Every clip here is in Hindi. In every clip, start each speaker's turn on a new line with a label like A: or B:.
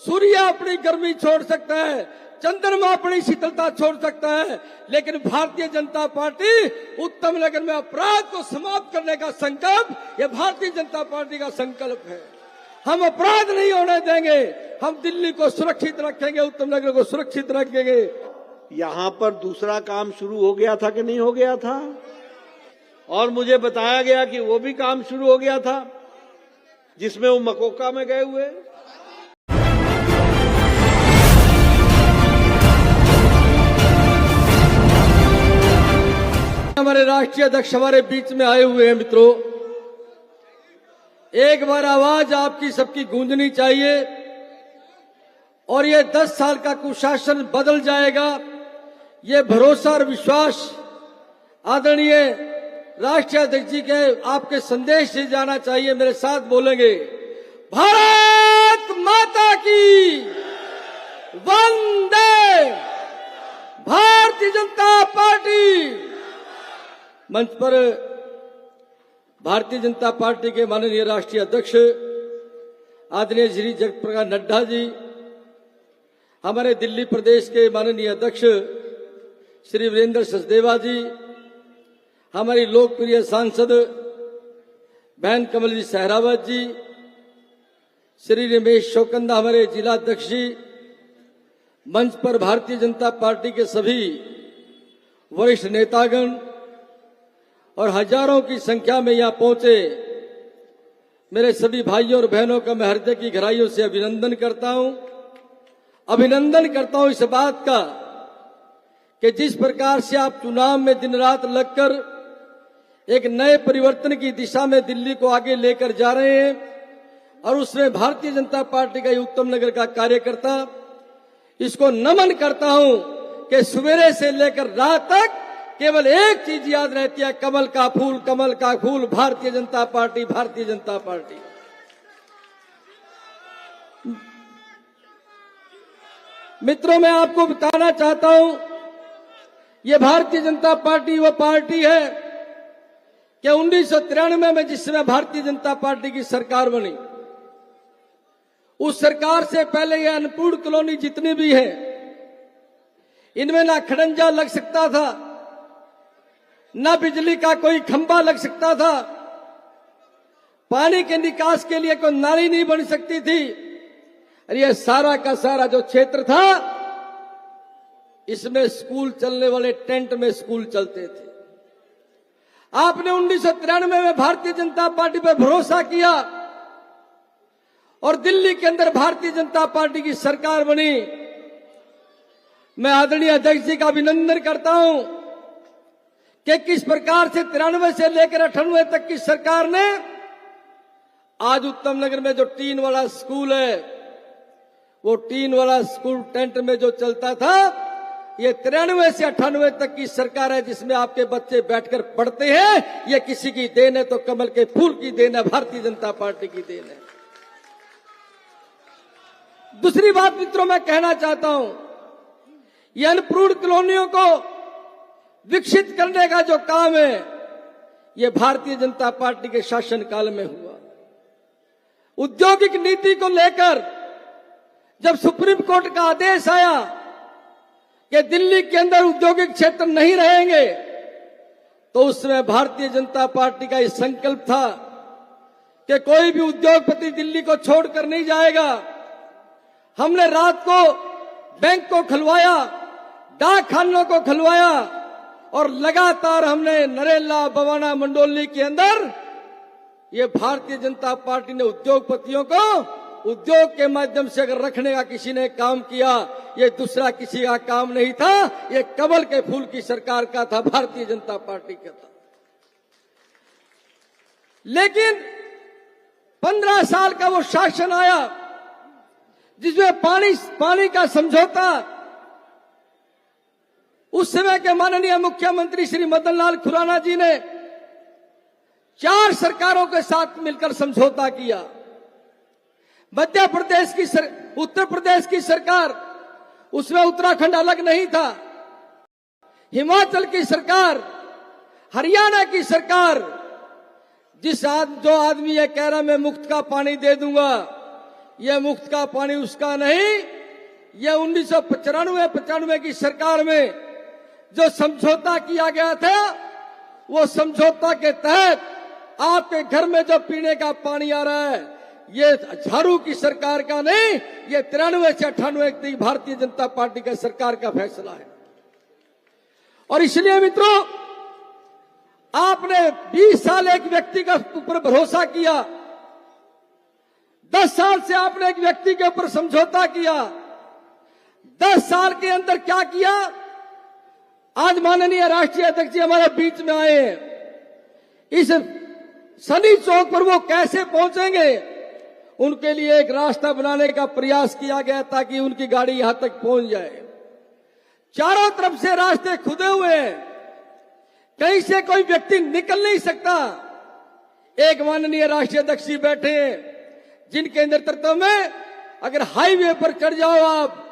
A: सूर्य अपनी गर्मी छोड़ सकता है, चंद्रमा अपनी शीतलता छोड़ सकता है, लेकिन भारतीय जनता पार्टी उत्तम नगर में अपराध को समाप्त करने का संकल्प, यह भारतीय जनता पार्टी का संकल्प है। हम अपराध नहीं होने देंगे, हम दिल्ली को सुरक्षित रखेंगे, उत्तम नगर को सुरक्षित रखेंगे।
B: यहाँ पर दूसरा काम शुरू हो गया था कि नहीं हो गया था? और मुझे बताया गया कि वो भी काम शुरू हो गया था जिसमें वो मकोका में गए हुए।
A: हमारे राष्ट्रीय अध्यक्ष हमारे बीच में आए हुए हैं। मित्रों, एक बार आवाज आपकी सबकी गूंजनी चाहिए और ये 10 साल का कुशासन बदल जाएगा, ये भरोसा और विश्वास आदरणीय राष्ट्रीय अध्यक्ष जी के आपके संदेश से जाना चाहिए। मेरे साथ बोलेंगे, भारत माता की वंदे, भारतीय जनता पार्टी। मंच पर भारतीय जनता पार्टी के माननीय राष्ट्रीय अध्यक्ष आदरणीय श्री जगत प्रकाश नड्डा जी, हमारे दिल्ली प्रदेश के माननीय अध्यक्ष श्री वीरेंद्र सचदेवा जी, हमारी लोकप्रिय सांसद बहन कमल जी सहरावत जी, श्री रमेश शोकंदा हमारे जिला अध्यक्ष जी, मंच पर भारतीय जनता पार्टी के सभी वरिष्ठ नेतागण और हजारों की संख्या में यहाँ पहुंचे मेरे सभी भाइयों और बहनों का मैं हृदय की गहराइयों से अभिनंदन करता हूं। अभिनंदन करता हूं इस बात का कि जिस प्रकार से आप चुनाव में दिन रात लगकर एक नए परिवर्तन की दिशा में दिल्ली को आगे लेकर जा रहे हैं, और उसमें भारतीय जनता पार्टी का उत्तम नगर का कार्यकर्ता, इसको नमन करता हूं कि सवेरे से लेकर रात तक केवल एक चीज याद रहती है, कमल का फूल, कमल का फूल, भारतीय जनता पार्टी, भारतीय जनता पार्टी। मित्रों, मैं आपको बताना चाहता हूं, ये भारतीय जनता पार्टी वो पार्टी है कि 1993 में जिस समय भारतीय जनता पार्टी की सरकार बनी, उस सरकार से पहले ये अन्नपूर्ण कॉलोनी जितनी भी है, इनमें ना खड़ंजा लग सकता था, ना बिजली का कोई खंभा लग सकता था, पानी के निकास के लिए कोई नाली नहीं बन सकती थी। और ये सारा का सारा जो क्षेत्र था, इसमें स्कूल चलने वाले टेंट में स्कूल चलते थे। आपने 1993 में भारतीय जनता पार्टी पर भरोसा किया और दिल्ली के अंदर भारतीय जनता पार्टी की सरकार बनी। मैं आदरणीय अध्यक्ष जी का अभिनंदन करता हूं कि किस प्रकार से 93 से लेकर 98 तक की सरकार ने आज उत्तम नगर में जो टीन वाला स्कूल है, वो टीन वाला स्कूल टेंट में जो चलता था, ये 93 से 98 तक की सरकार है जिसमें आपके बच्चे बैठकर पढ़ते हैं। ये किसी की देन है तो कमल के फूल की देन है, भारतीय जनता पार्टी की देन है। दूसरी बात मित्रों मैं कहना चाहता हूं, ये अन्नपूर्ण कॉलोनियों को विकसित करने का जो काम है, ये भारतीय जनता पार्टी के शासनकाल में हुआ। औद्योगिक नीति को लेकर जब सुप्रीम कोर्ट का आदेश आया कि दिल्ली के अंदर औद्योगिक क्षेत्र नहीं रहेंगे, तो उसमें भारतीय जनता पार्टी का यह संकल्प था कि कोई भी उद्योगपति दिल्ली को छोड़कर नहीं जाएगा। हमने रात को बैंक को खुलवाया, डाक खानों को खुलवाया और लगातार हमने नरेला, बवाना, मंडोली के अंदर ये भारतीय जनता पार्टी ने उद्योगपतियों को उद्योग के माध्यम से अगर रखने का किसी ने काम किया, ये दूसरा किसी का काम नहीं था, ये कमल के फूल की सरकार का था, भारतीय जनता पार्टी का था। लेकिन 15 साल का वो शासन आया जिसमें पानी का समझौता उस समय के माननीय मुख्यमंत्री श्री मदन लाल खुराना जी ने 4 सरकारों के साथ मिलकर समझौता किया। मध्य प्रदेश की उत्तर प्रदेश की सरकार, उसमें उत्तराखंड अलग नहीं था, हिमाचल की सरकार, हरियाणा की सरकार, जो आदमी ये कह रहा मैं मुफ्त का पानी दे दूंगा, यह मुफ्त का पानी उसका नहीं, यह 1995 की सरकार में जो समझौता किया गया था, वो समझौता के तहत आपके घर में जो पीने का पानी आ रहा है, ये झाड़ू की सरकार का नहीं, ये 93 से 98 की भारतीय जनता पार्टी का सरकार का फैसला है। और इसलिए मित्रों, आपने 20 साल एक व्यक्ति के ऊपर भरोसा किया, 10 साल से आपने एक व्यक्ति के ऊपर समझौता किया, 10 साल के अंदर क्या किया? आज माननीय राष्ट्रीय अध्यक्ष जी हमारे बीच में आए हैं। इस सनी चौक पर वो कैसे पहुंचेंगे, उनके लिए एक रास्ता बनाने का प्रयास किया गया ताकि उनकी गाड़ी यहां तक पहुंच जाए। चारों तरफ से रास्ते खुदे हुए हैं, कहीं से कोई व्यक्ति निकल नहीं सकता। एक माननीय राष्ट्रीय अध्यक्ष जी बैठे हैं, जिनके नेतृत्व में अगर हाईवे पर चढ़ जाओ आप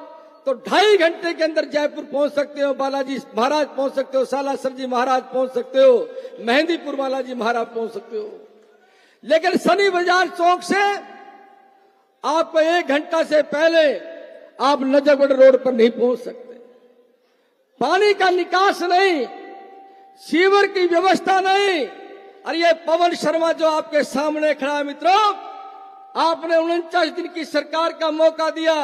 A: तो 2.5 घंटे के अंदर जयपुर पहुंच सकते हो, बालाजी महाराज पहुंच सकते हो, सालासर जी महाराज पहुंच सकते हो, मेहंदीपुर बालाजी महाराज पहुंच सकते हो। लेकिन सनी बाजार चौक से आपको 1 घंटा से पहले आप नजरगढ़ रोड पर नहीं पहुंच सकते। पानी का निकास नहीं, सीवर की व्यवस्था नहीं। और ये पवन शर्मा जो आपके सामने खड़ा है मित्रों, आपने 49 दिन की सरकार का मौका दिया,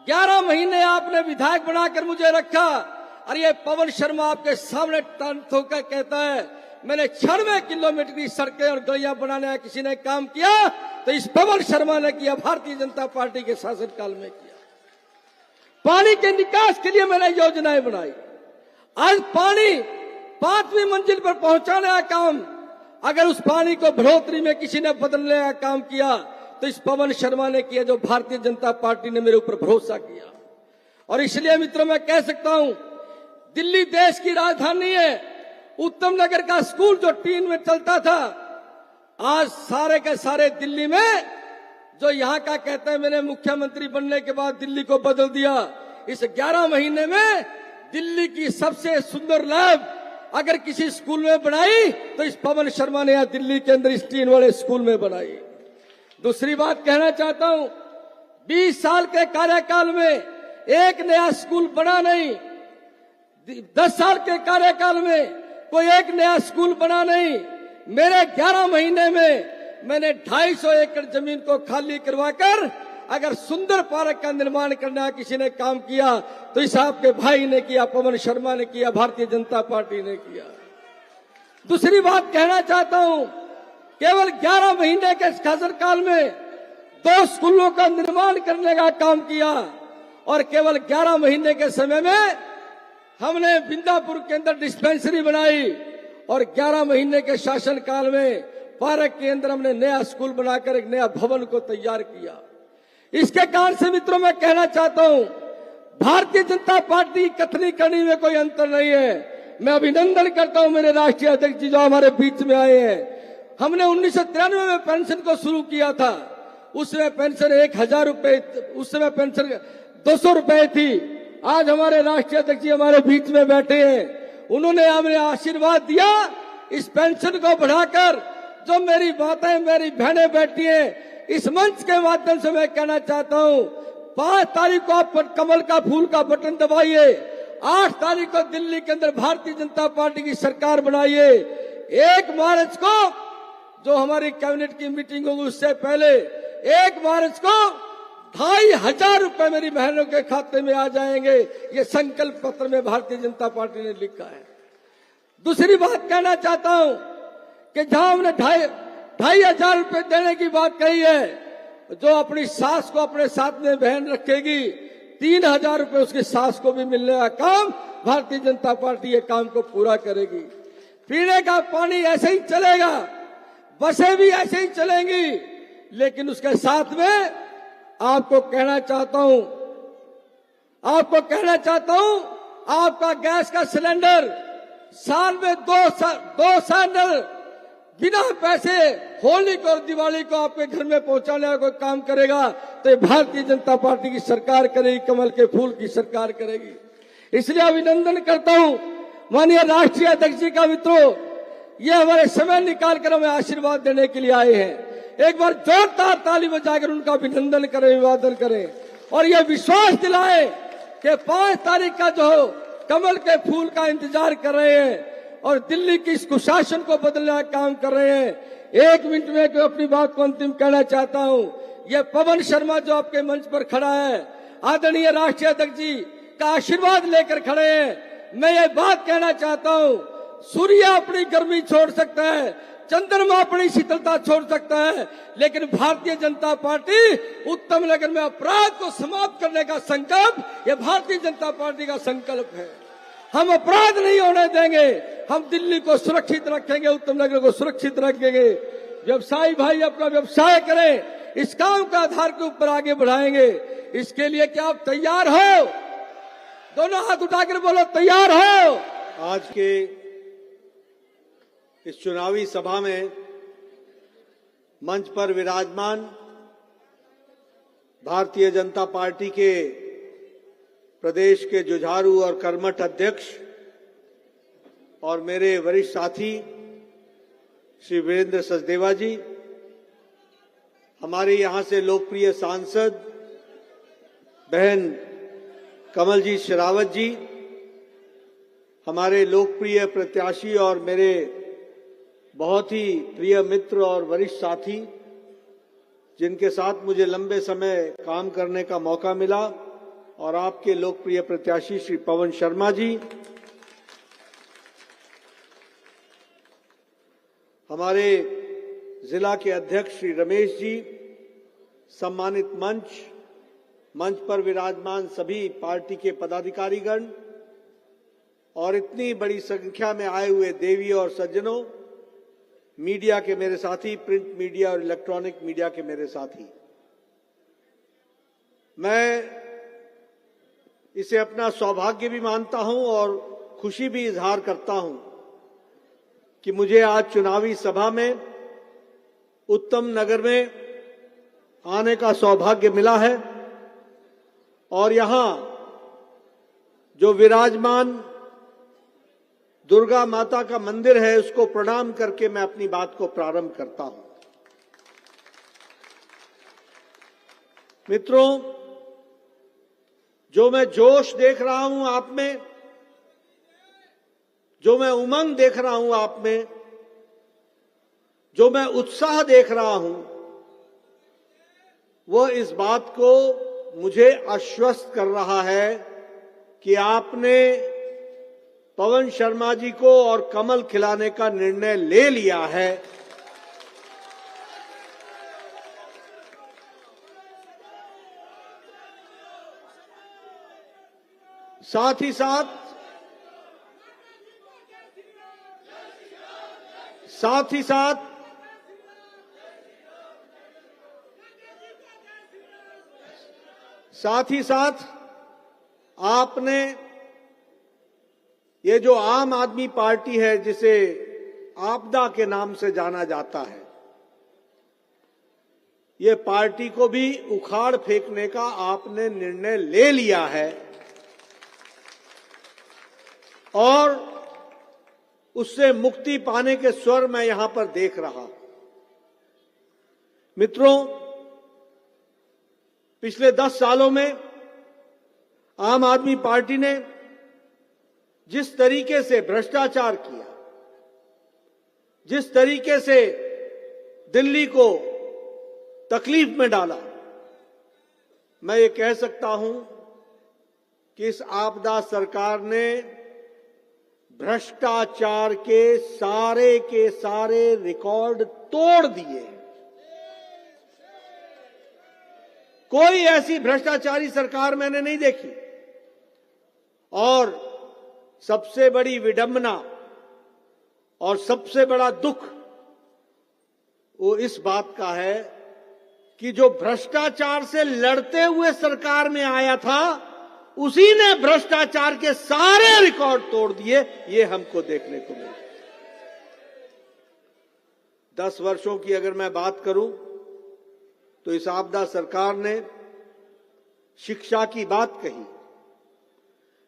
A: 11 महीने आपने विधायक बनाकर मुझे रखा, और ये पवन शर्मा आपके सामने टन ठोकर कहता है मैंने 96 किलोमीटर की सड़कें और गलियां बनाने का किसी ने काम किया तो इस पवन शर्मा ने किया, भारतीय जनता पार्टी के शासनकाल में किया। पानी के निकास के लिए मैंने योजनाएं बनाई। आज पानी 5वीं मंजिल पर पहुंचाने का काम, अगर उस पानी को बढ़ोतरी में किसी ने बदलने का काम किया तो इस पवन शर्मा ने किया, जो भारतीय जनता पार्टी ने मेरे ऊपर भरोसा किया। और इसलिए मित्रों मैं कह सकता हूं, दिल्ली देश की राजधानी है। उत्तम नगर का स्कूल जो टीन में चलता था, आज सारे के सारे दिल्ली में जो यहां का कहते हैं मैंने मुख्यमंत्री बनने के बाद दिल्ली को बदल दिया। इस 11 महीने में दिल्ली की सबसे सुंदर लैब अगर किसी स्कूल में बनाई तो इस पवन शर्मा ने यहां दिल्ली के अंदर इस टीन वाले स्कूल में बनाई। दूसरी बात कहना चाहता हूं, 20 साल के कार्यकाल में एक नया स्कूल बना नहीं, 10 साल के कार्यकाल में कोई एक नया स्कूल बना नहीं। मेरे 11 महीने में मैंने 250 एकड़ जमीन को खाली करवाकर अगर सुंदर पार्क का निर्माण करने का किसी ने काम किया तो इस आपके भाई ने किया, पवन शर्मा ने किया, भारतीय जनता पार्टी ने किया। दूसरी बात कहना चाहता हूं, केवल 11 महीने के शासनकाल में 2 स्कूलों का निर्माण करने का काम किया, और केवल 11 महीने के समय में हमने बिंदापुर के अंदर डिस्पेंसरी बनाई, और 11 महीने के शासनकाल में पार्क के अंदर हमने नया स्कूल बनाकर एक नया भवन को तैयार किया। इसके कारण से मित्रों मैं कहना चाहता हूं, भारतीय जनता पार्टी कथनी करनी में कोई अंतर नहीं है। मैं अभिनंदन करता हूं मेरे राष्ट्रीय अध्यक्ष जी जो हमारे बीच में आए हैं। हमने 1993 में पेंशन को शुरू किया था, उसमें पेंशन 1000 रुपए, उस समय पेंशन 200 रुपए थी। आज हमारे राष्ट्रीय अध्यक्ष जी हमारे बीच में बैठे हैं, उन्होंने हमें आशीर्वाद दिया इस पेंशन को बढ़ाकर। जो मेरी माताएं मेरी बहनें बैठी हैं, इस मंच के माध्यम से मैं कहना चाहता हूं, 5 तारीख को आप कमल का फूल का बटन दबाइए, 8 तारीख को दिल्ली के अंदर भारतीय जनता पार्टी की सरकार बनाइए। 1 मार्च को जो हमारी कैबिनेट की मीटिंग होगी उससे पहले 1 मार्च को 2500 रुपए मेरी बहनों के खाते में आ जाएंगे। ये संकल्प पत्र में भारतीय जनता पार्टी ने लिखा है। दूसरी बात कहना चाहता हूं कि जहां हमने 2500 रुपए देने की बात कही है, जो अपनी सास को अपने साथ में बहन रखेगी 3000 रुपए उसकी सास को भी मिलने का काम भारतीय जनता पार्टी ये काम को पूरा करेगी। पीने का पानी ऐसे ही चलेगा, बसें भी ऐसे ही चलेंगी, लेकिन उसके साथ में आपको कहना चाहता हूं आपका गैस का सिलेंडर साल में 2 सिलेंडर बिना पैसे होली को और दिवाली को आपके घर में पहुंचाने का कोई काम करेगा तो ये भारतीय जनता पार्टी की सरकार करेगी, कमल के फूल की सरकार करेगी। इसलिए अभिनंदन करता हूं माननीय राष्ट्रीय अध्यक्ष जी का। मित्रों, ये हमारे समय निकाल कर हमें आशीर्वाद देने के लिए आए हैं। एक बार जोरदार ताली बजाकर उनका अभिनंदन करें, अभिवादन करें और यह विश्वास दिलाएं कि 5 तारीख का जो कमल के फूल का इंतजार कर रहे हैं और दिल्ली की इस कुशासन को बदलने का काम कर रहे हैं। 1 मिनट में मैं अपनी बात को अंतिम कहना चाहता हूं। यह पवन शर्मा जो आपके मंच पर खड़ा है, आदरणीय राष्ट्रीय अध्यक्ष जी का आशीर्वाद लेकर खड़े हैं। मैं ये बात कहना चाहता हूं, सूर्य अपनी गर्मी छोड़ सकता है, चंद्रमा अपनी शीतलता छोड़ सकता है, लेकिन भारतीय जनता पार्टी उत्तम नगर में अपराध को समाप्त करने का संकल्प, यह भारतीय जनता पार्टी का संकल्प है। हम अपराध नहीं होने देंगे, हम दिल्ली को सुरक्षित रखेंगे, उत्तम नगर को सुरक्षित रखेंगे। व्यवसायी भाई अपना व्यवसाय करें, इस काम का आधार के ऊपर आगे बढ़ाएंगे। इसके लिए क्या आप तैयार हो? दोनों हाथ उठाकर बोलो, तैयार हो?
B: आज के इस चुनावी सभा में मंच पर विराजमान भारतीय जनता पार्टी के प्रदेश के जुझारू और कर्मठ अध्यक्ष और मेरे वरिष्ठ साथी श्री वीरेंद्र सचदेवा जी, हमारे यहां से लोकप्रिय सांसद बहन कमलजीत शेरावत जी, हमारे लोकप्रिय प्रत्याशी और मेरे बहुत ही प्रिय मित्र और वरिष्ठ साथी जिनके साथ मुझे लंबे समय काम करने का मौका मिला, और आपके लोकप्रिय प्रत्याशी श्री पवन शर्मा जी, हमारे जिला के अध्यक्ष श्री रमेश जी, सम्मानित मंच पर विराजमान सभी पार्टी के पदाधिकारीगण और इतनी बड़ी संख्या में आए हुए देवी और सज्जनों, मीडिया के मेरे साथी, प्रिंट मीडिया और इलेक्ट्रॉनिक मीडिया के मेरे साथी, मैं इसे अपना सौभाग्य भी मानता हूं और खुशी भी इजहार करता हूं कि मुझे आज चुनावी सभा में उत्तम नगर में आने का सौभाग्य मिला है और यहां जो विराजमान दुर्गा माता का मंदिर है उसको प्रणाम करके मैं अपनी बात को प्रारंभ करता हूं। मित्रों, जो मैं जोश देख रहा हूं आप में, जो मैं उमंग देख रहा हूं आप में, जो मैं उत्साह देख रहा हूं, वह इस बात को मुझे आश्वस्त कर रहा है कि आपने पवन शर्मा जी को और कमल खिलाने का निर्णय ले लिया है। साथ ही साथ आपने ये जो आम आदमी पार्टी है जिसे आपदा के नाम से जाना जाता है, ये पार्टी को भी उखाड़ फेंकने का आपने निर्णय ले लिया है और उससे मुक्ति पाने के स्वर मैं यहां पर देख रहा हूं। मित्रों, पिछले 10 सालों में आम आदमी पार्टी ने जिस तरीके से भ्रष्टाचार किया, जिस तरीके से दिल्ली को तकलीफ में डाला, मैं ये कह सकता हूं कि इस आपदा सरकार ने भ्रष्टाचार के सारे रिकॉर्ड तोड़ दिए। कोई ऐसी भ्रष्टाचारी सरकार मैंने नहीं देखी। और सबसे बड़ी विडंबना और सबसे बड़ा दुख वो इस बात का है कि जो भ्रष्टाचार से लड़ते हुए सरकार में आया था, उसी ने भ्रष्टाचार के सारे रिकॉर्ड तोड़ दिए। ये हमको देखने को मिला। 10 वर्षों की अगर मैं बात करूं तो इस आपदा सरकार ने शिक्षा की बात कही,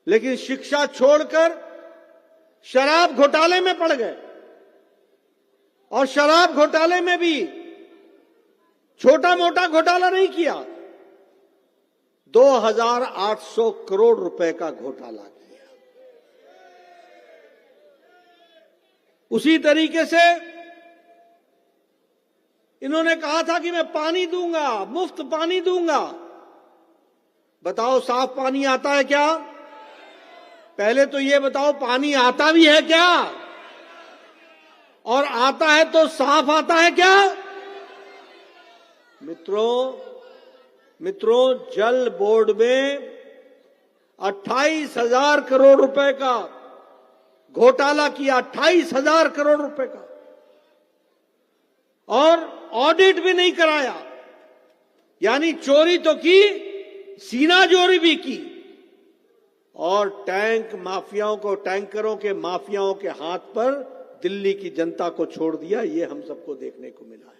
B: लेकिन शिक्षा छोड़कर शराब घोटाले में पड़ गए और शराब घोटाले में भी छोटा मोटा घोटाला नहीं किया, 2,800 करोड़ रुपए का घोटाला किया। उसी तरीके से इन्होंने कहा था कि मैं पानी दूंगा, मुफ्त पानी दूंगा। बताओ साफ पानी आता है क्या? पहले तो ये बताओ पानी आता भी है क्या? और आता है तो साफ आता है क्या? मित्रों, जल बोर्ड में 28,000 करोड़ रुपए का घोटाला किया, 28,000 करोड़ रुपए का, और ऑडिट भी नहीं कराया। यानी चोरी तो की, सीना चोरी भी की, और टैंक माफियाओं को, टैंकरों के माफियाओं के हाथ पर दिल्ली की जनता को छोड़ दिया। ये हम सबको देखने को मिला है।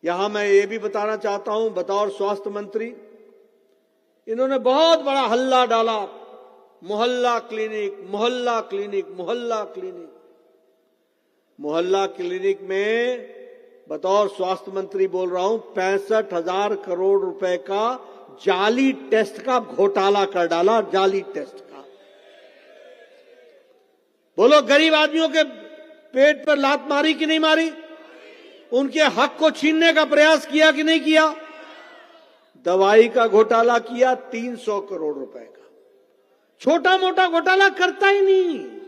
B: यहां मैं ये भी बताना चाहता हूं, बतौर स्वास्थ्य मंत्री, इन्होंने बहुत बड़ा हल्ला डाला, मोहल्ला क्लिनिक, मोहल्ला क्लिनिक, मोहल्ला क्लिनिक। मोहल्ला क्लिनिक में बतौर स्वास्थ्य मंत्री बोल रहा हूं, 65,000 करोड़ रुपए का जाली टेस्ट का घोटाला कर डाला, जाली टेस्ट का। बोलो, गरीब आदमियों के पेट पर लात मारी कि नहीं मारी? उनके हक को छीनने का प्रयास किया कि नहीं किया? दवाई का घोटाला किया, 300 करोड़ रुपए का। छोटा मोटा घोटाला करता ही नहीं,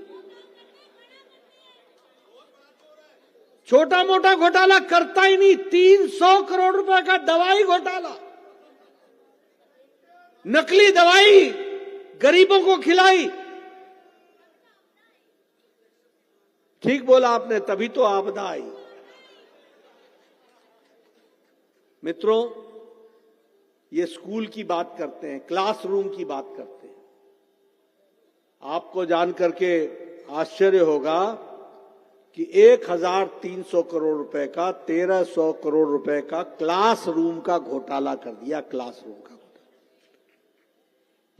B: छोटा मोटा घोटाला करता ही नहीं। 300 करोड़ रुपए का दवाई घोटाला, नकली दवाई गरीबों को खिलाई। ठीक बोला आपने, तभी तो आपदा आई। मित्रों, ये स्कूल की बात करते हैं, क्लासरूम की बात करते हैं। आपको जानकर के आश्चर्य होगा कि 1,300 करोड़ रुपए का, 1,300 करोड़ रुपए का क्लासरूम का घोटाला कर दिया। क्लासरूम का घोटाला।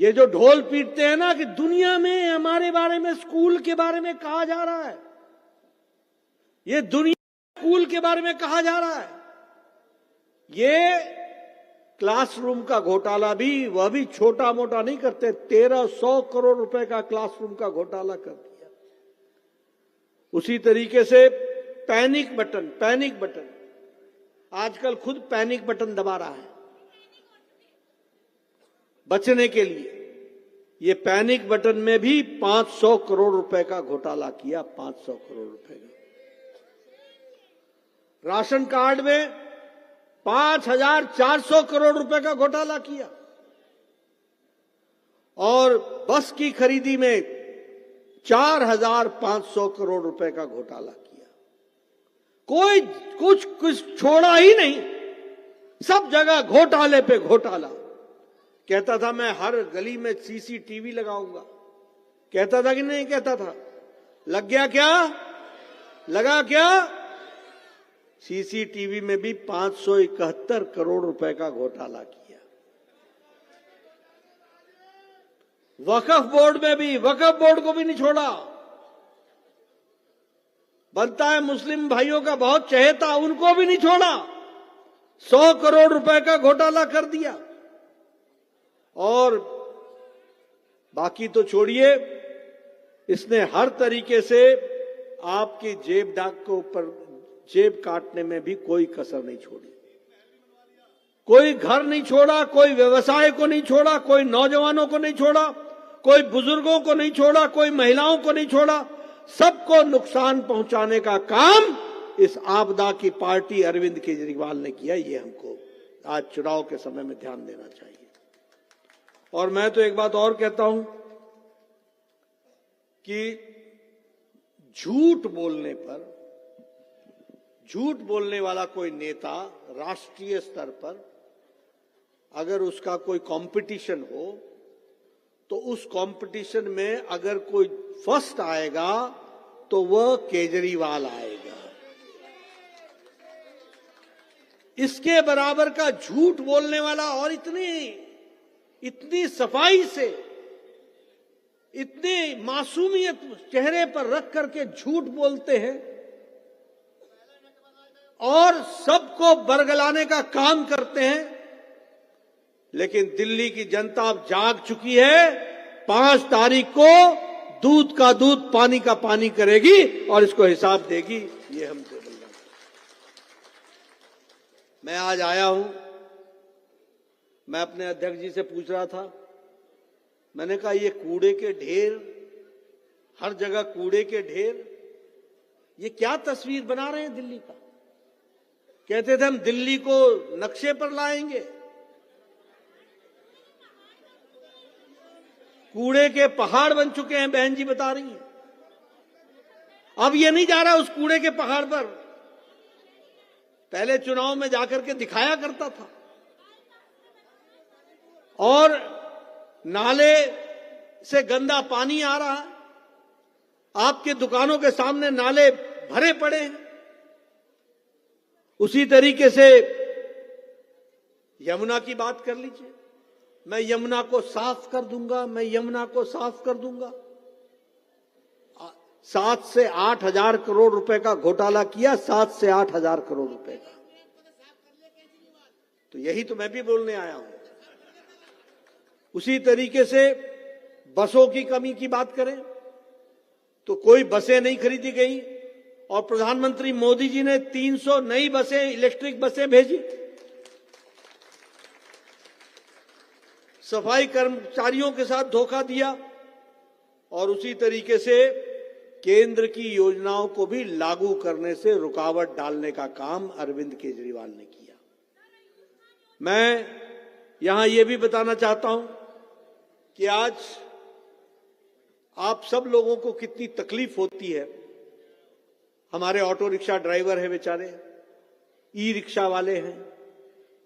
B: ये जो ढोल पीटते हैं ना कि दुनिया में हमारे बारे में, स्कूल के बारे में कहा जा रहा है, ये दुनिया स्कूल के बारे में कहा जा रहा है, ये क्लासरूम का घोटाला भी, वह भी छोटा मोटा नहीं करते। 1,300 करोड़ रुपए का क्लासरूम का घोटाला कर दिया। उसी तरीके से पैनिक बटन आजकल खुद पैनिक बटन दबा रहा है बचने के लिए। ये पैनिक बटन में भी 500 करोड़ रुपए का घोटाला किया, 500 करोड़ रुपए का। राशन कार्ड में 5,400 करोड़ रुपए का घोटाला किया, और बस की खरीदी में 4,500 करोड़ रुपए का घोटाला किया। कोई कुछ छोड़ा ही नहीं, सब जगह घोटाले पे घोटाला। कहता था मैं हर गली में सीसीटीवी लगाऊंगा, कहता था कि नहीं कहता था? लग गया क्या? लगा क्या? सीसीटीवी में भी 571 करोड़ रुपए का घोटाला किया। वक्फ बोर्ड में भी, वक्फ बोर्ड को भी नहीं छोड़ा। बनता है मुस्लिम भाइयों का बहुत चहेता, उनको भी नहीं छोड़ा। 100 करोड़ रुपए का घोटाला कर दिया। और बाकी तो छोड़िए, इसने हर तरीके से आपकी जेब डाक के ऊपर जेब काटने में भी कोई कसर नहीं छोड़ी। कोई घर नहीं छोड़ा, कोई व्यवसाय को नहीं छोड़ा, कोई नौजवानों को नहीं छोड़ा, कोई बुजुर्गों को नहीं छोड़ा, कोई महिलाओं को नहीं छोड़ा। सबको नुकसान पहुंचाने का काम इस आपदा की पार्टी अरविंद केजरीवाल ने किया। ये हमको आज चुनाव के समय में ध्यान देना चाहिए। और मैं तो एक बात और कहता हूं कि झूठ बोलने वाला कोई नेता राष्ट्रीय स्तर पर अगर उसका कोई कंपटीशन हो, तो उस कंपटीशन में अगर कोई फर्स्ट आएगा तो वह केजरीवाल आएगा। इसके बराबर का झूठ बोलने वाला, और इतनी सफाई से, इतनी मासूमियत चेहरे पर रख करके झूठ बोलते हैं, और सबको बरगलाने का काम करते हैं, लेकिन दिल्ली की जनता अब जाग चुकी है। 5 तारीख को दूध का दूध पानी का पानी करेगी और इसको हिसाब देगी। ये हमसे बोल रहा। मैं आज आया हूं, मैं अपने अध्यक्ष जी से पूछ रहा था, मैंने कहा ये कूड़े के ढेर, हर जगह कूड़े के ढेर, ये क्या तस्वीर बना रहे हैं दिल्ली का। कहते थे हम दिल्ली को नक्शे पर लाएंगे, कूड़े के पहाड़ बन चुके हैं, बहन जी बता रही हैं। अब ये नहीं जा रहा उस कूड़े के पहाड़ पर, पहले चुनाव में जाकर के दिखाया करता था। और नाले से गंदा पानी आ रहा है, आपके दुकानों के सामने नाले भरे पड़े हैं। उसी तरीके से यमुना की बात कर लीजिए, मैं यमुना को साफ कर दूंगा, मैं यमुना को साफ कर दूंगा। 7 से 8 हजार करोड़ रुपए का घोटाला किया, 7 से 8 हजार करोड़ रुपए का। तो यही तो मैं भी बोलने आया हूं। उसी तरीके से बसों की कमी की बात करें तो कोई बसें नहीं खरीदी गई, और प्रधानमंत्री मोदी जी ने 300 नई बसें, इलेक्ट्रिक बसें भेजी। सफाई कर्मचारियों के साथ धोखा दिया, और उसी तरीके से केंद्र की योजनाओं को भी लागू करने से रुकावट डालने का काम अरविंद केजरीवाल ने किया। मैं यहां यह भी बताना चाहता हूं कि आज आप सब लोगों को कितनी तकलीफ होती है। हमारे ऑटो रिक्शा ड्राइवर है बेचारे, ई रिक्शा वाले हैं,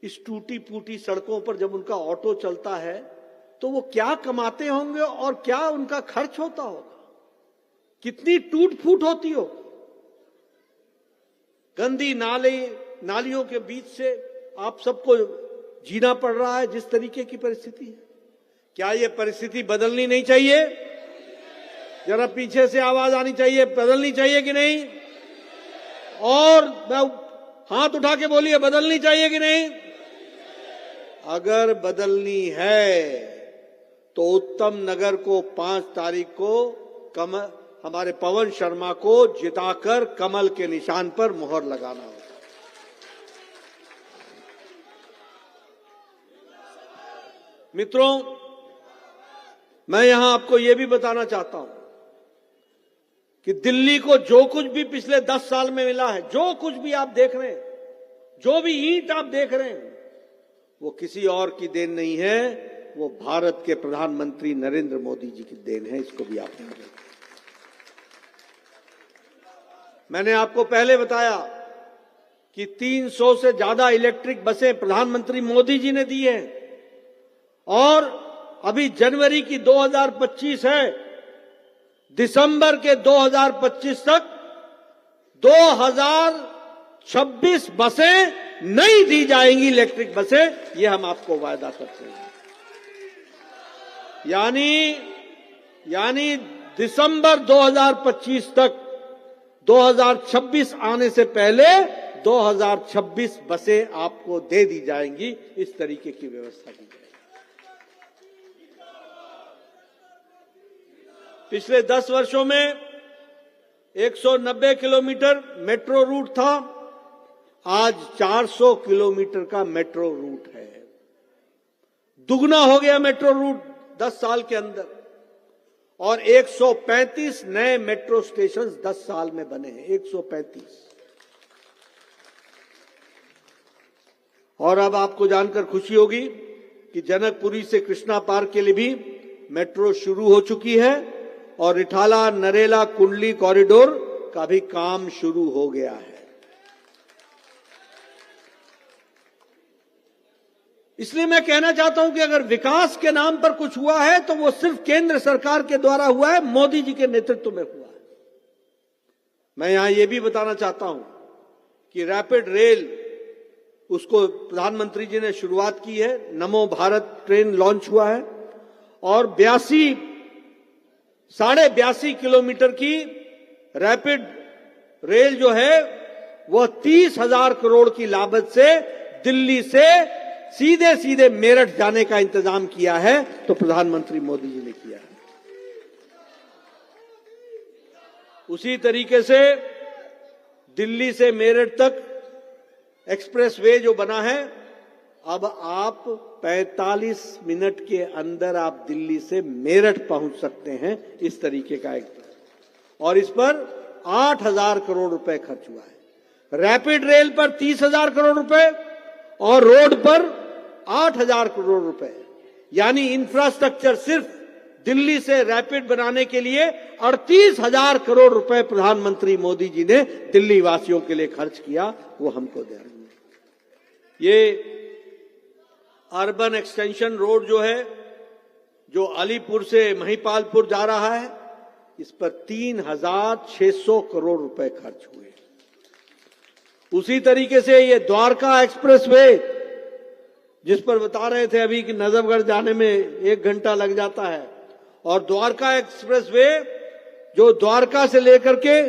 B: इस टूटी फूटी सड़कों पर जब उनका ऑटो चलता है तो वो क्या कमाते होंगे और क्या उनका खर्च होता होगा, कितनी टूट फूट होती हो। गंदी नालियों के बीच से आप सबको जीना पड़ रहा है, जिस तरीके की परिस्थिति है। क्या ये परिस्थिति बदलनी नहीं चाहिए? जरा पीछे से आवाज आनी चाहिए, बदलनी चाहिए कि नहीं? और हाथ उठा के बोलिए, बदलनी चाहिए कि नहीं? अगर बदलनी है तो उत्तम नगर को 5 तारीख को हमारे पवन शर्मा को जिताकर कमल के निशान पर मुहर लगाना होगा। मित्रों, मैं यहां आपको यह भी बताना चाहता हूं कि दिल्ली को जो कुछ भी पिछले 10 साल में मिला है, जो कुछ भी आप देख रहे हैं, जो भी ईंट आप देख रहे हैं, वो किसी और की देन नहीं है, वो भारत के प्रधानमंत्री नरेंद्र मोदी जी की देन है। इसको भी आप समझ लें। मैंने आपको पहले बताया कि 300 से ज्यादा इलेक्ट्रिक बसें प्रधानमंत्री मोदी जी ने दी हैं, और अभी जनवरी की 2025 है, दिसंबर के 2025 तक 2026 बसें नहीं दी जाएंगी, इलेक्ट्रिक बसें। ये हम आपको वायदा करते हैं। यानी दिसंबर 2025 तक, 2026 आने से पहले 2026 बसें आपको दे दी जाएंगी। इस तरीके की व्यवस्था की जाएगी। पिछले 10 वर्षों में 190 किलोमीटर मेट्रो रूट था, आज 400 किलोमीटर का मेट्रो रूट है। दुगना हो गया मेट्रो रूट 10 साल के अंदर, और 135 नए मेट्रो स्टेशन 10 साल में बने हैं। 135। और अब आपको जानकर खुशी होगी कि जनकपुरी से कृष्णा पार्क के लिए भी मेट्रो शुरू हो चुकी है, और रिठाला नरेला कुंडली कॉरिडोर का भी काम शुरू हो गया है। इसलिए मैं कहना चाहता हूं कि अगर विकास के नाम पर कुछ हुआ है तो वो सिर्फ केंद्र सरकार के द्वारा हुआ है, मोदी जी के नेतृत्व में हुआ है। मैं यहां यह भी बताना चाहता हूं कि रैपिड रेल, उसको प्रधानमंत्री जी ने शुरुआत की है। नमो भारत ट्रेन लॉन्च हुआ है, और 82 किलोमीटर की रैपिड रेल जो है वह 30,000 करोड़ की लागत से दिल्ली से सीधे सीधे मेरठ जाने का इंतजाम किया है, तो प्रधानमंत्री मोदी जी ने किया है। उसी तरीके से दिल्ली से मेरठ तक एक्सप्रेसवे जो बना है, अब आप 45 मिनट के अंदर आप दिल्ली से मेरठ पहुंच सकते हैं, इस तरीके का एक, और इस पर 8,000 करोड़ रुपए खर्च हुआ है। रैपिड रेल पर 30,000 करोड़ रुपए और रोड पर 8,000 करोड़ रुपए, यानी इंफ्रास्ट्रक्चर सिर्फ दिल्ली से रैपिड बनाने के लिए 38,000 करोड़ रुपए प्रधानमंत्री मोदी जी ने दिल्ली वासियों के लिए खर्च किया, वो हमको दे रहे हैं। ये अर्बन एक्सटेंशन रोड जो है, जो अलीपुर से महिपालपुर जा रहा है, इस पर 3,600 करोड़ रुपए खर्च हुए। उसी तरीके से ये द्वारका एक्सप्रेसवे, जिस पर बता रहे थे अभी कि नजफगढ़ जाने में 1 घंटा लग जाता है, और द्वारका एक्सप्रेसवे जो द्वारका से लेकर के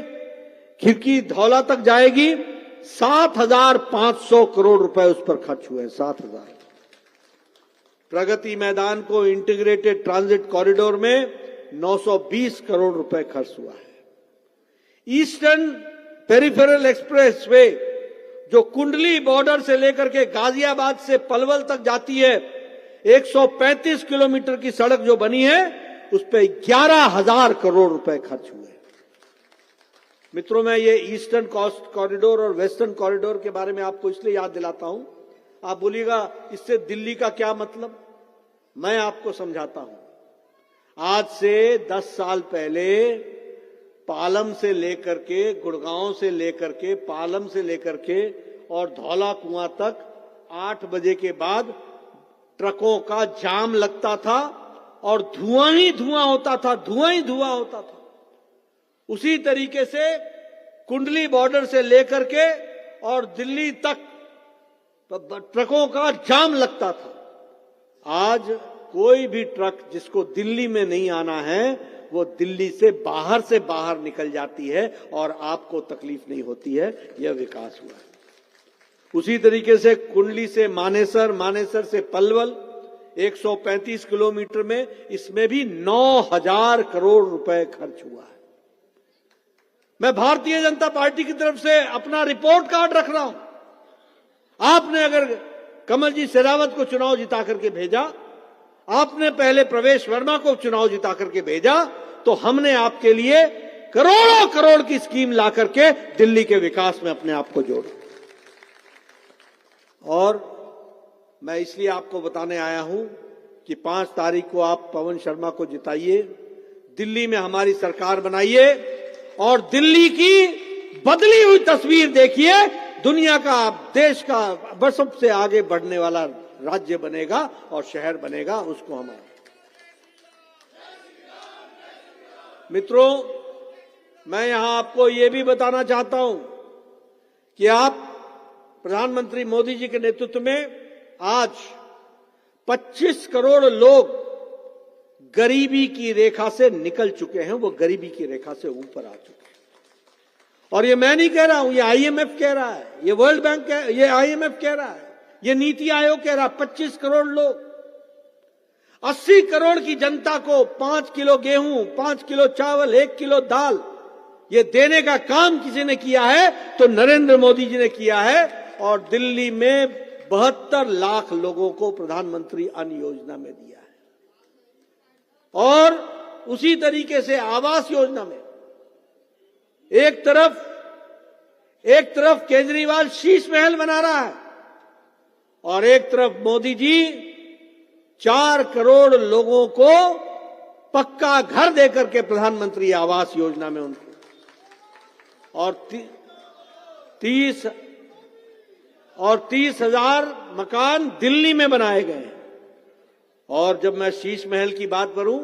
B: खिड़की धौला तक जाएगी, 7,500 करोड़ रुपए उस पर खर्च हुए। 7,000। प्रगति मैदान को इंटीग्रेटेड ट्रांजिट कॉरिडोर में 920 करोड़ रुपए खर्च हुआ है। ईस्टर्न पेरिफेरल एक्सप्रेसवे जो कुंडली बॉर्डर से लेकर के गाजियाबाद से पलवल तक जाती है, 135 किलोमीटर की सड़क जो बनी है, उस पर 11,000 करोड़ रुपए खर्च हुए। मित्रों, मैं ये ईस्टर्न कोस्ट कॉरिडोर और वेस्टर्न कॉरिडोर के बारे में आपको इसलिए याद दिलाता हूं, आप बोलिएगा इससे दिल्ली का क्या मतलब, मैं आपको समझाता हूं। आज से 10 साल पहले पालम से लेकर के, गुड़गांव से लेकर के, पालम से लेकर के और धौला कुआं तक 8 बजे के बाद ट्रकों का जाम लगता था और धुआं ही धुआं होता था, धुआं ही धुआं होता था। उसी तरीके से कुंडली बॉर्डर से लेकर के और दिल्ली तक ट्रकों का जाम लगता था। आज कोई भी ट्रक जिसको दिल्ली में नहीं आना है, वो दिल्ली से बाहर निकल जाती है और आपको तकलीफ नहीं होती है। यह विकास हुआ है। उसी तरीके से कुंडली से मानेसर, मानेसर से पलवल 135 किलोमीटर में, इसमें भी 9,000 करोड़ रुपए खर्च हुआ है। मैं भारतीय जनता पार्टी की तरफ से अपना रिपोर्ट कार्ड रख रहा हूं। आपने अगर कमल जी शेरावत को चुनाव जिता करके भेजा, आपने पहले प्रवेश वर्मा को चुनाव जिता करके भेजा, तो हमने आपके लिए करोड़ों करोड़ की स्कीम ला करके दिल्ली के विकास में अपने आप को जोड़ा। और मैं इसलिए आपको बताने आया हूं कि 5 तारीख को आप पवन शर्मा को जिताइए, दिल्ली में हमारी सरकार बनाइए और दिल्ली की बदली हुई तस्वीर देखिए। दुनिया का, देश का सबसे आगे बढ़ने वाला राज्य बनेगा और शहर बनेगा, उसको हमारा। मित्रों, मैं यहां आपको यह भी बताना चाहता हूं कि आप प्रधानमंत्री मोदी जी के नेतृत्व में आज 25 करोड़ लोग गरीबी की रेखा से निकल चुके हैं, वो गरीबी की रेखा से ऊपर आ चुके हैं। और ये मैं नहीं कह रहा हूं, ये आईएमएफ कह रहा है, ये वर्ल्ड बैंक ये आईएमएफ कह रहा है, ये नीति आयोग कह रहा है। 25 करोड़ लोग, 80 करोड़ की जनता को 5 किलो गेहूं, 5 किलो चावल, 1 किलो दाल, ये देने का काम किसी ने किया है तो नरेंद्र मोदी जी ने किया है। और दिल्ली में 72 लाख लोगों को प्रधानमंत्री अन्न योजना में दिया है। और उसी तरीके से आवास योजना में एक तरफ केजरीवाल शीश महल बना रहा है और एक तरफ मोदी जी 4 करोड़ लोगों को पक्का घर देकर के प्रधानमंत्री आवास योजना में उनको, और 30,000 मकान दिल्ली में बनाए गए। और जब मैं शीश महल की बात करूं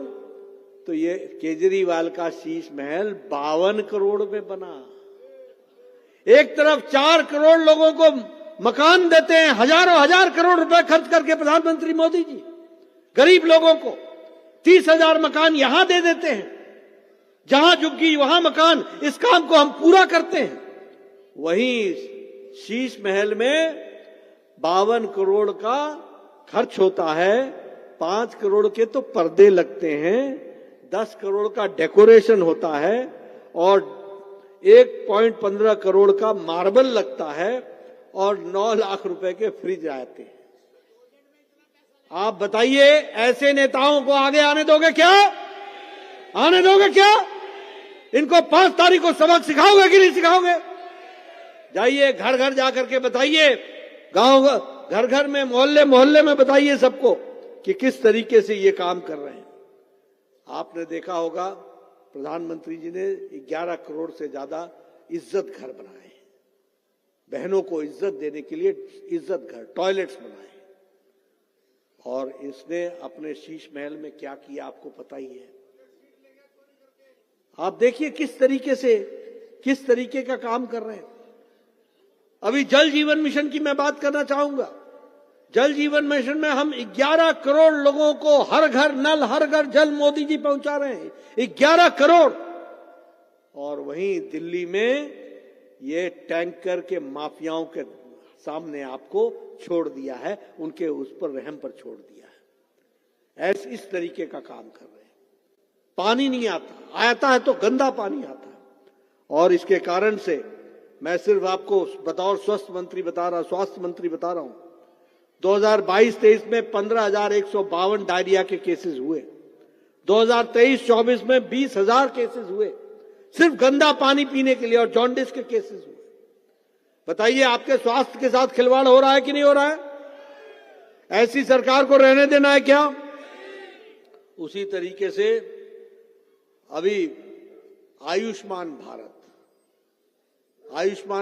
B: तो ये केजरीवाल का शीश महल 52 करोड़ में बना। एक तरफ 4 करोड़ लोगों को मकान देते हैं, हजार करोड़ रुपए खर्च करके प्रधानमंत्री मोदी जी गरीब लोगों को 30,000 मकान यहां दे देते हैं, जहां झुग्गी वहां मकान। इस काम को हम पूरा करते हैं। वहीं शीश महल में 52 करोड़ का खर्च होता है। 5 करोड़ के तो पर्दे लगते हैं, 10 करोड़ का डेकोरेशन होता है और 1.15 करोड़ का मार्बल लगता है और 9 लाख रुपए के फ्रिज आते हैं। आप बताइए, ऐसे नेताओं को आगे आने दोगे क्या? आने दोगे क्या? इनको 5 तारीख को सबक सिखाओगे कि नहीं सिखाओगे? जाइए घर घर जाकर के बताइए, गांव घर घर में, मोहल्ले मोहल्ले में बताइए सबको कि किस तरीके से ये काम कर रहे हैं। आपने देखा होगा प्रधानमंत्री जी ने 11 करोड़ से ज्यादा इज्जत घर बनाए हैं। बहनों को इज्जत देने के लिए इज्जत घर, टॉयलेट्स बनाए। और इसने अपने शीश महल में क्या किया आपको पता ही है। आप देखिए किस तरीके का काम कर रहे हैं। अभी जल जीवन मिशन की मैं बात करना चाहूंगा। जल जीवन मिशन में हम 11 करोड़ लोगों को हर घर नल, हर घर जल मोदी जी पहुंचा रहे हैं। 11 करोड़। और वहीं दिल्ली में ये टैंकर के माफियाओं के सामने आपको छोड़ दिया है, उनके उस पर रहम पर छोड़ दिया है। ऐसे इस तरीके का काम कर रहे हैं। पानी नहीं आता है तो गंदा पानी आता है। और इसके कारण से मैं सिर्फ आपको बतौर स्वास्थ्य मंत्री बता रहा हूं, 2022-23 में 15,152 डायरिया के केसेस हुए। 2023-24 में 20,000 केसेस हुए सिर्फ गंदा पानी पीने के लिए, और जॉन्डिस के केसेस हुए। बताइए, आपके स्वास्थ्य के साथ खिलवाड़ हो रहा है कि नहीं हो रहा है? ऐसी सरकार को रहने देना है क्या? उसी तरीके से अभी आयुष्मान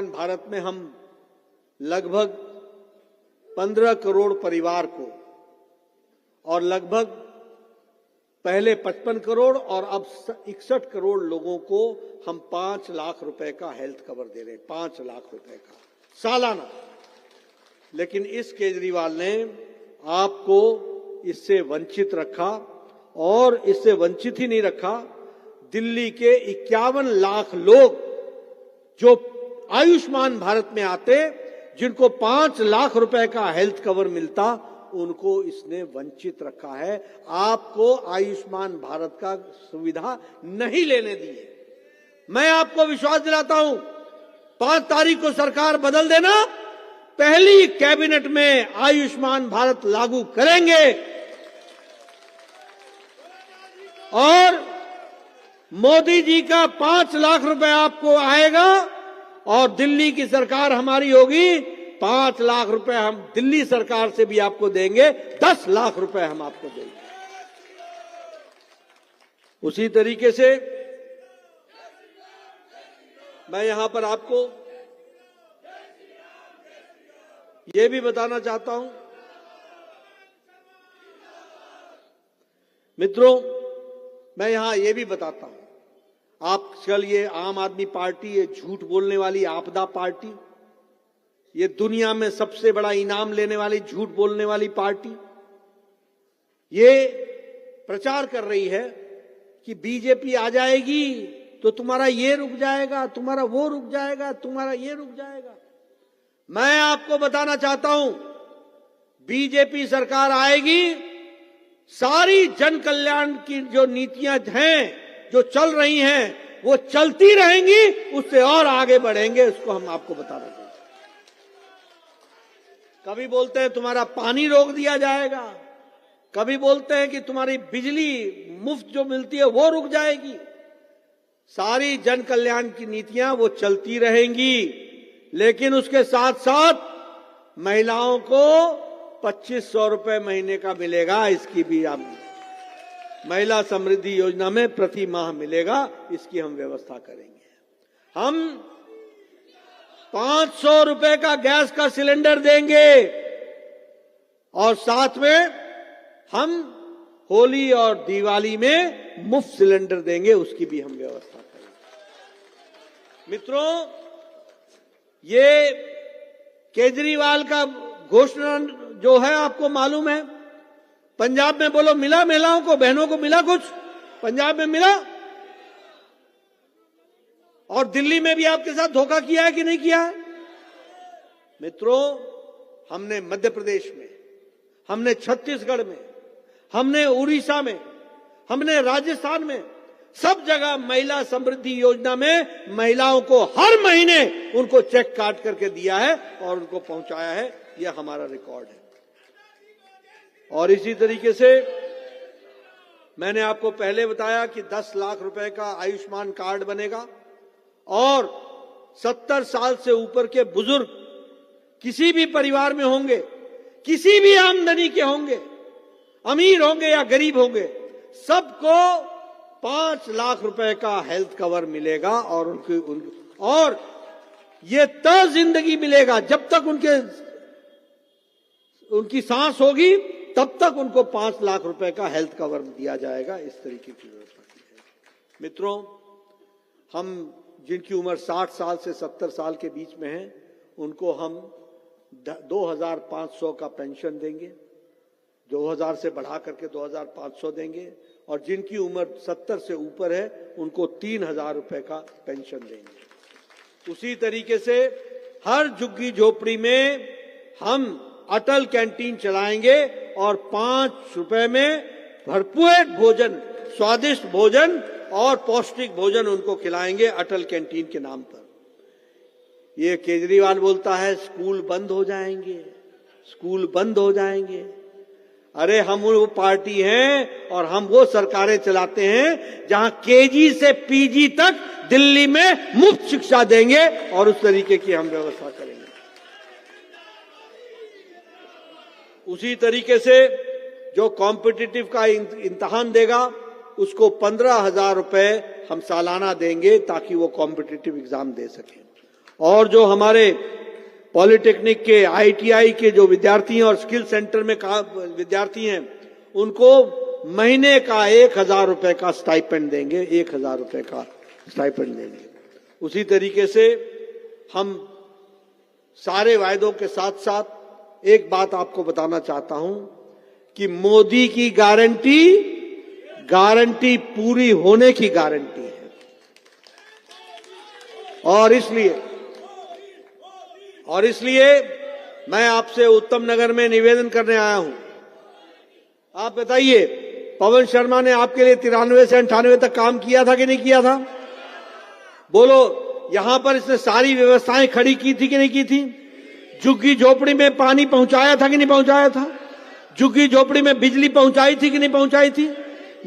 B: भारत में हम लगभग 15 करोड़ परिवार को, और लगभग पहले 55 करोड़ और अब 61 करोड़ लोगों को हम 5 लाख रुपए का हेल्थ कवर दे रहे हैं। 5 लाख रुपए का सालाना। लेकिन इस केजरीवाल ने आपको इससे वंचित रखा, और इससे वंचित ही नहीं रखा, दिल्ली के 51 लाख लोग जो आयुष्मान भारत में आते, जिनको 5 लाख रुपए का हेल्थ कवर मिलता, उनको इसने वंचित रखा है। आपको आयुष्मान भारत का सुविधा नहीं लेने दी है। मैं आपको विश्वास दिलाता हूं, 5 तारीख को सरकार बदल देना, पहली कैबिनेट में आयुष्मान भारत लागू करेंगे। और मोदी जी का 5 लाख रुपए आपको आएगा, और दिल्ली की सरकार हमारी होगी, 5 लाख रुपए हम दिल्ली सरकार से भी आपको देंगे, 10 लाख रुपए हम आपको देंगे। उसी तरीके से मैं यहां पर आपको यह भी बताना चाहता हूं, मित्रों, मैं यहां यह भी बताता हूं, आजकल ये आम आदमी पार्टी, ये झूठ बोलने वाली आपदा पार्टी, ये दुनिया में सबसे बड़ा इनाम लेने वाली झूठ बोलने वाली पार्टी, ये प्रचार कर रही है कि बीजेपी आ जाएगी तो तुम्हारा ये रुक जाएगा, तुम्हारा वो रुक जाएगा, तुम्हारा ये रुक जाएगा। मैं आपको बताना चाहता हूं, बीजेपी सरकार आएगी, सारी जन कल्याण की जो नीतियां हैं, जो चल रही हैं, वो चलती रहेंगी, उससे और आगे बढ़ेंगे। उसको हम आपको बता रहे हैं। कभी बोलते हैं तुम्हारा पानी रोक दिया जाएगा, कभी बोलते हैं कि तुम्हारी बिजली मुफ्त जो मिलती है वो रुक जाएगी। सारी जन कल्याण की नीतियां वो चलती रहेंगी, लेकिन उसके साथ साथ महिलाओं को 2500 रुपए महीने का मिलेगा। इसकी भी हम महिला समृद्धि योजना में प्रति माह मिलेगा, इसकी हम व्यवस्था करेंगे। हम 500 रुपए का गैस का सिलेंडर देंगे, और साथ में हम होली और दिवाली में मुफ्त सिलेंडर देंगे, उसकी भी हम व्यवस्था करेंगे। मित्रों, ये केजरीवाल का घोषणा जो है आपको मालूम है, पंजाब में बोलो मिला, महिलाओं को, बहनों को मिला कुछ? पंजाब में मिला? और दिल्ली में भी आपके साथ धोखा किया है कि नहीं किया है? मित्रों, हमने मध्य प्रदेश में, हमने छत्तीसगढ़ में, हमने उड़ीसा में, हमने राजस्थान में, सब जगह महिला समृद्धि योजना में महिलाओं को हर महीने उनको चेक काट करके दिया है और उनको पहुंचाया है। यह हमारा रिकॉर्ड है। और इसी तरीके से मैंने आपको पहले बताया कि 10 लाख रुपए का आयुष्मान कार्ड बनेगा और 70 साल से ऊपर के बुजुर्ग किसी भी परिवार में होंगे, किसी भी आमदनी के होंगे, अमीर होंगे या गरीब होंगे, सबको 5 लाख रुपए का हेल्थ कवर मिलेगा और और ये तय जिंदगी मिलेगा। जब तक उनकी सांस होगी तब तक उनको 5 लाख रुपए का हेल्थ कवर दिया जाएगा। इस तरीके की व्यवस्था की है। मित्रों, हम जिनकी उम्र 60 साल से 70 साल के बीच में है, उनको हम 2500 का पेंशन देंगे, 2000 से बढ़ा करके 2500 देंगे। और जिनकी उम्र 70 से ऊपर है उनको 3000 रुपए का पेंशन देंगे। उसी तरीके से हर झुग्गी झोपड़ी में हम अटल कैंटीन चलाएंगे और 5 रुपए में भरपूर भोजन, स्वादिष्ट भोजन और पौष्टिक भोजन उनको खिलाएंगे अटल कैंटीन के नाम पर। ये केजरीवाल बोलता है स्कूल बंद हो जाएंगे, स्कूल बंद हो जाएंगे। अरे हम वो पार्टी हैं और हम वो सरकारें चलाते हैं जहां केजी से पीजी तक दिल्ली में मुफ्त शिक्षा देंगे और उस तरीके की हम व्यवस्था करेंगे। उसी तरीके से जो कॉम्पिटिटिव का इम्तिहान देगा उसको 15,000 रुपए हम सालाना देंगे ताकि वो कॉम्पिटिटिव एग्जाम दे सके। और जो हमारे पॉलिटेक्निक के, आईटीआई के जो विद्यार्थी हैं और स्किल सेंटर में विद्यार्थी हैं, उनको महीने का 1,000 रुपए का स्टाइपेंड देंगे, 1,000 रुपए का स्टाइपेंड देंगे। उसी तरीके से हम सारे वायदों के साथ साथ एक बात आपको बताना चाहता हूं कि मोदी की गारंटी पूरी होने की गारंटी है। और इसलिए मैं आपसे उत्तम नगर में निवेदन करने आया हूं। आप बताइए, पवन शर्मा ने आपके लिए 93 से 98 तक काम किया था कि नहीं किया था? बोलो, यहां पर इसने सारी व्यवस्थाएं खड़ी की थी कि नहीं की थी? झुग्गी झोपड़ी में पानी पहुंचाया था कि नहीं पहुंचाया था? झुग्गी झोपड़ी में बिजली पहुंचाई थी कि नहीं पहुंचाई थी?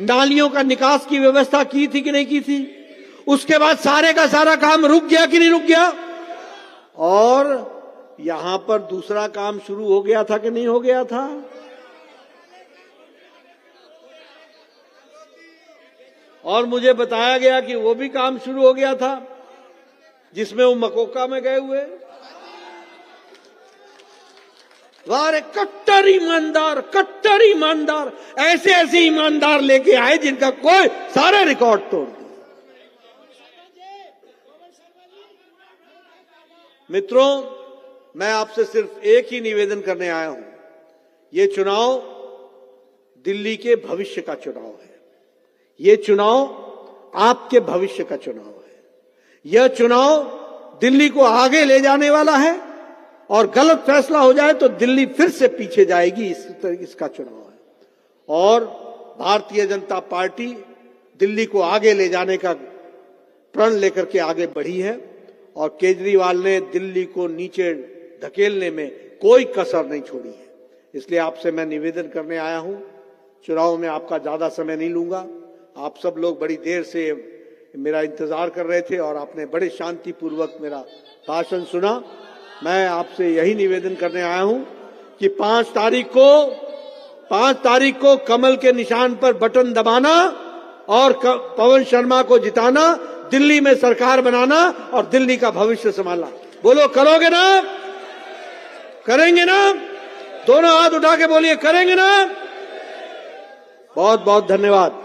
B: नालियों का निकास की व्यवस्था की थी कि नहीं की थी? उसके बाद सारे का सारा काम रुक गया कि नहीं रुक गया? और यहां पर दूसरा काम शुरू हो गया था कि नहीं हो गया था? और मुझे बताया गया कि वो भी काम शुरू हो गया था जिसमें वो मकोका में गए हुए। वारे कट्टर ईमानदार, ऐसे ऐसे ईमानदार लेके आए जिनका कोई सारे रिकॉर्ड तोड़ दिए। मित्रों, मैं आपसे सिर्फ एक ही निवेदन करने आया हूं। ये चुनाव दिल्ली के भविष्य का चुनाव है। ये चुनाव आपके भविष्य का चुनाव है। यह चुनाव दिल्ली को आगे ले जाने वाला है और गलत फैसला हो जाए तो दिल्ली फिर से पीछे जाएगी। इसका चुनाव है और भारतीय जनता पार्टी दिल्ली को आगे ले जाने का प्रण लेकर के आगे बढ़ी है और केजरीवाल ने दिल्ली को नीचे धकेलने में कोई कसर नहीं छोड़ी है। इसलिए आपसे मैं निवेदन करने आया हूं। चुनाव में आपका ज्यादा समय नहीं लूंगा। आप सब लोग बड़ी देर से मेरा इंतजार कर रहे थे और आपने बड़े शांतिपूर्वक मेरा भाषण सुना। मैं आपसे यही निवेदन करने आया हूं कि 5 तारीख को कमल के निशान पर बटन दबाना और पवन शर्मा को जिताना, दिल्ली में सरकार बनाना और दिल्ली का भविष्य संभालना। बोलो, करोगे ना? करेंगे ना? दोनों हाथ उठा के बोलिए, करेंगे ना? बहुत बहुत धन्यवाद।